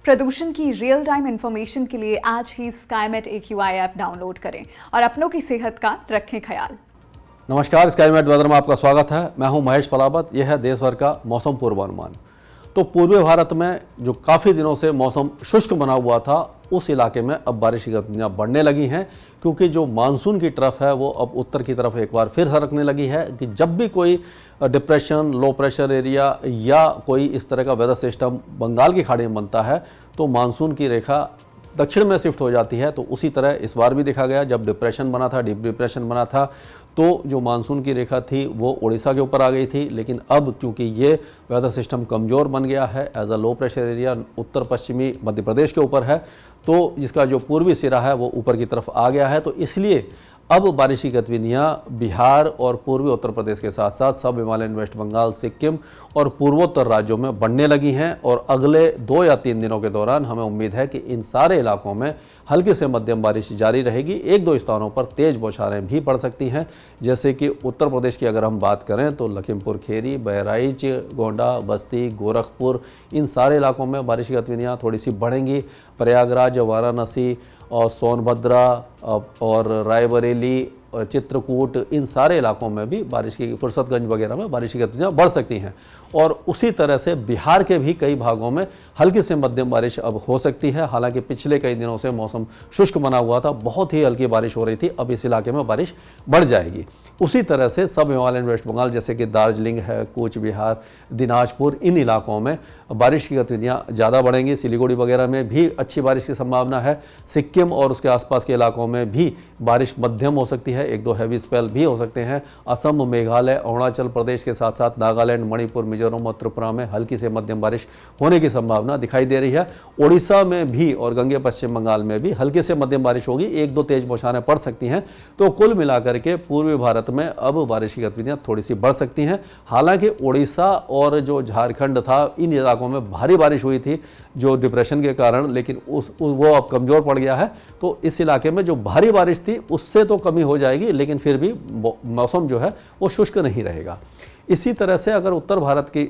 प्रदूषण की real time information के लिए आज ही स्काईमेट AQI ऐप डाउनलोड करें और अपनों की सेहत का रखें ख्याल। नमस्कार, स्काईमेट वेदर में आपका स्वागत है। मैं हूं महेश पलावत। यह है देश भर का मौसम पूर्वानुमान। तो पूर्वी भारत में जो काफ़ी दिनों से मौसम शुष्क बना हुआ था, उस इलाके में अब बारिश की गतिविधियाँ बढ़ने लगी हैं, क्योंकि जो मानसून की तरफ है वो अब उत्तर की तरफ एक बार फिर सरकने लगी है। कि जब भी कोई डिप्रेशन, लो प्रेशर एरिया या कोई इस तरह का वेदर सिस्टम बंगाल की खाड़ी में बनता है तो मानसून की रेखा दक्षिण में शिफ्ट हो जाती है। तो उसी तरह इस बार भी देखा गया, जब डिप्रेशन बना था, डीप डिप्रेशन बना था, तो जो मानसून की रेखा थी वो उड़ीसा के ऊपर आ गई थी। लेकिन अब क्योंकि ये वेदर सिस्टम कमज़ोर बन गया है, as a low pressure area उत्तर पश्चिमी मध्य प्रदेश के ऊपर है, तो जिसका जो पूर्वी सिरा है वो ऊपर की तरफ आ गया है। तो इसलिए अब बारिश की गतिविधियाँ बिहार और पूर्वी उत्तर प्रदेश के साथ साथ सब हिमालयन, वेस्ट बंगाल, सिक्किम और पूर्वोत्तर राज्यों में बढ़ने लगी हैं। और अगले 2 या 3 दिनों के दौरान हमें उम्मीद है कि इन सारे इलाकों में हल्की से मध्यम बारिश जारी रहेगी। 1-2 स्थानों पर तेज़ बौछारें भी पड़ सकती हैं। जैसे कि उत्तर प्रदेश की अगर हम बात करें तो लखीमपुर खीरी, बहराइच, गोंडा, बस्ती, गोरखपुर, इन सारे इलाकों में बारिश की गतिविधियाँ थोड़ी सी बढ़ेंगी। प्रयागराज, वाराणसी और सोनभद्रा और रायबरेली, चित्रकूट, इन सारे इलाकों में भी बारिश की, फुर्सतगंज वगैरह में बारिश की गतिविधियाँ बढ़ सकती हैं। और उसी तरह से बिहार के भी कई भागों में हल्की से मध्यम बारिश अब हो सकती है। हालांकि पिछले कई दिनों से मौसम शुष्क बना हुआ था, बहुत ही हल्की बारिश हो रही थी, अब इस इलाके में बारिश बढ़ जाएगी। उसी तरह से सब हिमालयन, वेस्ट बंगाल, जैसे कि दार्जिलिंग है, कूच बिहार, दिनाजपुर, इन इलाकों में बारिश की गतिविधियाँ ज़्यादा बढ़ेंगी। सिलीगुड़ी वगैरह में भी अच्छी बारिश की संभावना है। सिक्किम और उसके आसपास के इलाकों में भी बारिश मध्यम हो सकती है, 1-2 हैवी स्पेल भी हो सकते हैं। असम, मेघालय, अरुणाचल प्रदेश के साथ साथ नागालैंड, मणिपुर, मिजोरम और त्रिपुरा में हल्की से मध्यम बारिश होने की संभावना दिखाई दे रही है। ओडिशा में भी और गंगे पश्चिम बंगाल में भी हल्की से मध्यम बारिश होगी, 1-2 तेज बौछारें पड़ सकती हैं। तो कुल मिलाकर के पूर्वी भारत में अब बारिश की गतिविधियां थोड़ी सी बढ़ सकती हैं। हालांकि ओडिशा और जो झारखंड था, इन इलाकों में भारी बारिश हुई थी जो डिप्रेशन के कारण, लेकिन वो अब कमज़ोर पड़ गया है। तो इस इलाके में जो भारी बारिश थी उससे तो कमी हो जाएगी, लेकिन फिर भी मौसम जो है वो शुष्क नहीं रहेगा। इसी तरह से अगर उत्तर भारत की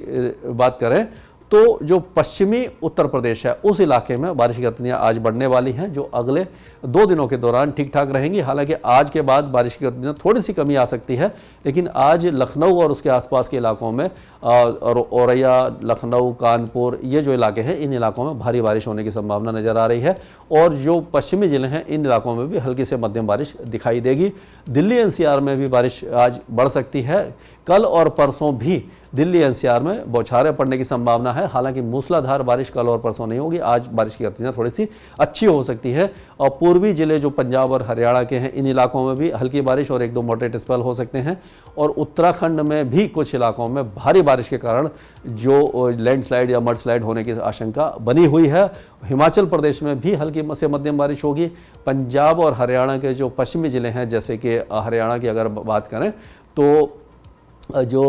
बात करें तो जो पश्चिमी उत्तर प्रदेश है उस इलाके में बारिश की गतिविधियाँ आज बढ़ने वाली हैं, जो अगले 2 दिनों के दौरान ठीक ठाक रहेंगी। हालांकि आज के बाद बारिश की गतिविधियाँ थोड़ी सी कमी आ सकती है, लेकिन आज लखनऊ और उसके आसपास के इलाकों में औरैया, लखनऊ, कानपुर, ये जो इलाके हैं, इन इलाकों में भारी बारिश होने की संभावना नज़र आ रही है। और जो पश्चिमी ज़िले हैं, इन इलाकों में भी हल्की से मध्यम बारिश दिखाई देगी। दिल्ली NCR में भी बारिश आज बढ़ सकती है। कल और परसों भी दिल्ली NCR में बौछारें पड़ने की संभावना है। हालांकि मूसलाधार बारिश कल और परसों नहीं होगी, आज बारिश की गतिविधियाँ थोड़ी सी अच्छी हो सकती है। और पूर्वी जिले जो पंजाब और हरियाणा के हैं, इन इलाकों में भी हल्की बारिश और 1-2 मॉडरेट स्पेल हो सकते हैं। और उत्तराखंड में भी कुछ इलाकों में भारी बारिश के कारण जो लैंडस्लाइड या मडस्लाइड होने की आशंका बनी हुई है। हिमाचल प्रदेश में भी हल्की से मध्यम बारिश होगी। पंजाब और हरियाणा के जो पश्चिमी जिले हैं, जैसे कि हरियाणा की अगर बात करें तो जो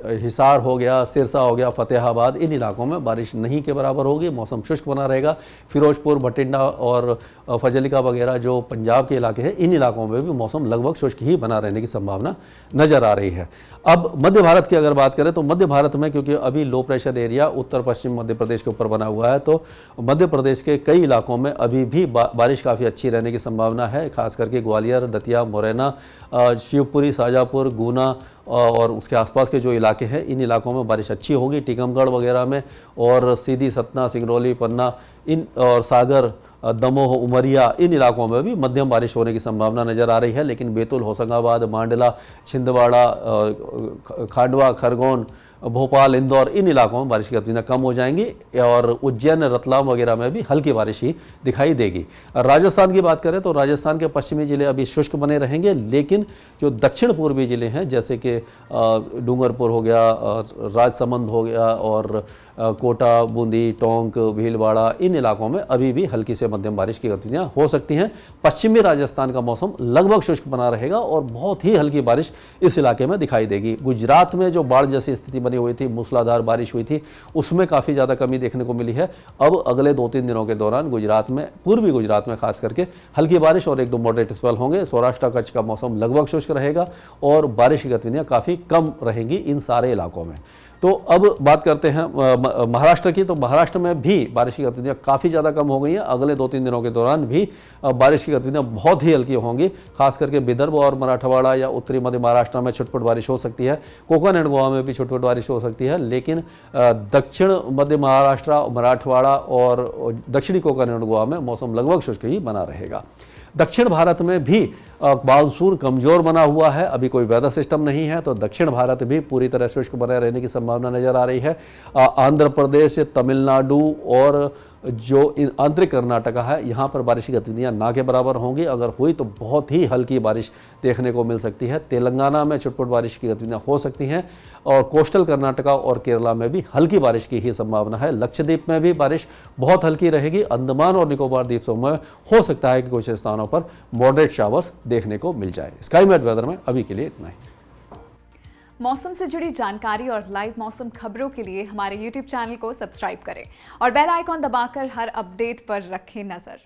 हिसार हो गया, सिरसा हो गया, फतेहाबाद, इन इलाकों में बारिश नहीं के बराबर होगी, मौसम शुष्क बना रहेगा। फिरोजपुर, भटिंडा और फजलिका वगैरह जो पंजाब के इलाके हैं, इन इलाकों में भी मौसम लगभग शुष्क ही बना रहने की संभावना नज़र आ रही है। अब मध्य भारत की अगर बात करें तो मध्य भारत में क्योंकि अभी लो प्रेशर एरिया उत्तर पश्चिम मध्य प्रदेश के ऊपर बना हुआ है, तो मध्य प्रदेश के कई इलाकों में अभी भी बारिश काफ़ी अच्छी रहने की संभावना है। खास करके ग्वालियर, दतिया, मुरैना, शिवपुरी, शाजापुर, गुना और उसके आसपास के जो इलाके हैं, इन इलाकों में बारिश अच्छी होगी। टीकमगढ़ वगैरह में और सीधी, सतना, सिंगरौली, पन्ना, इन और सागर, दमोह, उमरिया, इन इलाकों में भी मध्यम बारिश होने की संभावना नज़र आ रही है। लेकिन बैतूल, होशंगाबाद, मांडला, छिंदवाड़ा, खांडवा, खरगोन, भोपाल, इंदौर, इन इलाकों में बारिश की गतिविधियाँ कम हो जाएंगी। और उज्जैन, रतलाम वगैरह में भी हल्की बारिश ही दिखाई देगी। राजस्थान की बात करें तो राजस्थान के पश्चिमी जिले अभी शुष्क बने रहेंगे, लेकिन जो दक्षिण पूर्वी जिले हैं, जैसे कि डूंगरपुर हो गया, राजसमंद हो गया और कोटा, बूंदी, टोंक, भीलवाड़ा, इन इलाकों में अभी भी हल्की से मध्यम बारिश की गतिविधियाँ हो सकती हैं। पश्चिमी राजस्थान का मौसम लगभग शुष्क बना रहेगा और बहुत ही हल्की बारिश इस इलाके में दिखाई देगी। गुजरात में जो बाढ़ जैसी स्थिति बनी हुई थी, मूसलाधार बारिश हुई थी, उसमें काफ़ी ज़्यादा कमी देखने को मिली है। अब अगले 2-3 दिनों के दौरान गुजरात में, पूर्वी गुजरात में खास करके हल्की बारिश और 1-2 मॉडरेट स्पेल होंगे। सौराष्ट्र, कच्छ का मौसम लगभग शुष्क रहेगा और बारिश की गतिविधियाँ काफ़ी कम रहेंगी इन सारे इलाकों में। तो अब बात करते हैं महाराष्ट्र की। तो महाराष्ट्र में भी बारिश की गतिविधियां काफ़ी ज़्यादा कम हो गई हैं। अगले 2-3 दिनों के दौरान भी बारिश की गतिविधियां बहुत ही हल्की होंगी। खास करके विदर्भ और मराठवाड़ा या उत्तरी मध्य महाराष्ट्र में छुटपुट बारिश हो सकती है। कोकण एंड गोवा में भी छुटपुट बारिश हो सकती है, लेकिन दक्षिण मध्य महाराष्ट्र, मराठवाड़ा और दक्षिणी कोकण एंड गोवा में मौसम लगभग शुष्क ही बना रहेगा। दक्षिण भारत में भी मानसून कमजोर बना हुआ है, अभी कोई वेदर सिस्टम नहीं है, तो दक्षिण भारत भी पूरी तरह शुष्क बने रहने की संभावना नजर आ रही है। आंध्र प्रदेश, तमिलनाडु और जो आंतरिक कर्नाटका है, यहाँ पर बारिश की गतिविधियाँ ना के बराबर होंगी। अगर हुई तो बहुत ही हल्की बारिश देखने को मिल सकती है। तेलंगाना में छुटपुट बारिश की गतिविधियाँ हो सकती हैं और कोस्टल कर्नाटका और केरला में भी हल्की बारिश की ही संभावना है। लक्षद्वीप में भी बारिश बहुत हल्की रहेगी। अंडमान और निकोबार द्वीप समूह में हो सकता है कि कुछ स्थानों पर मॉडरेट शावर्स देखने को मिल जाए। स्काईमेट वेदर में अभी के लिए इतना ही। मौसम से जुड़ी जानकारी और लाइव मौसम खबरों के लिए हमारे YouTube चैनल को सब्सक्राइब करें और बेल आइकॉन दबाकर हर अपडेट पर रखें नजर।